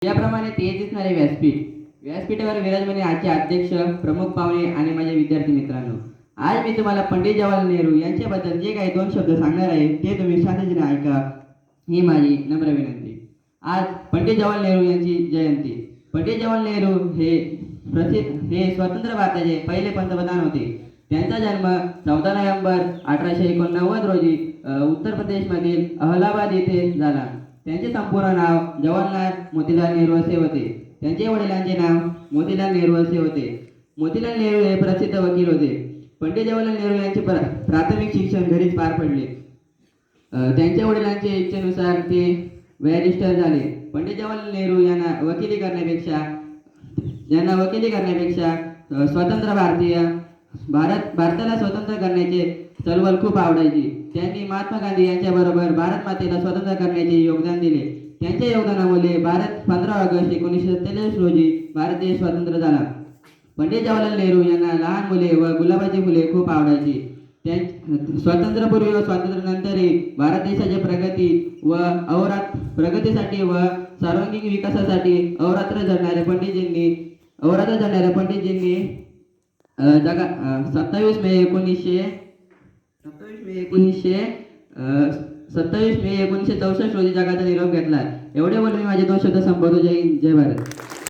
याप्रमाणे ते दिसणारे व्यासपीठावर विराजमान आजचे अध्यक्ष, प्रमुख पाहुणे आणि माझे विद्यार्थी मित्रांनो, आज मी तुम्हाला पंडित जवाहरलाल नेहरू यांच्याबद्दल जे काही दोन शब्द सांगणार आहे ते तुम्ही शांततेने ऐका, ही माझी नम्र विनंती. आज पंडित जवाहरलाल नेहरू यांची जयंती. पंडित जवाहरलाल नेहरू हे स्वतंत्र भारताचे पहिले पंतप्रधान होते. त्यांचा जन्म 14 नोव्हेंबर 1889 रोजी उत्तर प्रदेशमधील अहलाबाद येथे झाला. त्यांचे संपूर्ण नाव जवाहरलाल मोतीलाल नेहरू असे होते. त्यांच्या वडिलांचे नाव मोतीलाल नेहरू असे होते. मोतीलाल नेहरू हे प्रसिद्ध वकील होते. पंडित जवाहरलाल नेहरू यांचे प्राथमिक शिक्षण घरीच पार पडले. त्यांच्या वडिलांच्या इच्छेनुसार ते बॅरिस्टर झाले. पंडित जवाहरलाल नेहरू यांना वकिली करण्यापेक्षा स्वतंत्र भारताला स्वतंत्र करण्याचे चळवळ खूप आवडायची. त्यांनी महात्मा गांधी यांच्याबरोबर भारत मातेला स्वतंत्र करण्याचे योगदान दिले. त्यांच्या योगदानामुळे 15 ऑगस्ट 1947 रोजी भारत देश स्वतंत्र झाला. पंडित जवाहरलाल नेहरू यांना लहान मुले व गुलाबाची फुले खूप आवडायची. स्वातंत्र्यपूर्वी व स्वातंत्र्यानंतरही भारत देशाच्या प्रगतीसाठी व सर्वांगीण विकासासाठी अहोरात्र झटणाऱ्या पंडितजींनी 27 मे 1964 रोजी जगाचा निरोप घेतला. एवढे बोलून मी माझे दोन शब्द संपवतो. जय हिंद, जय भारत.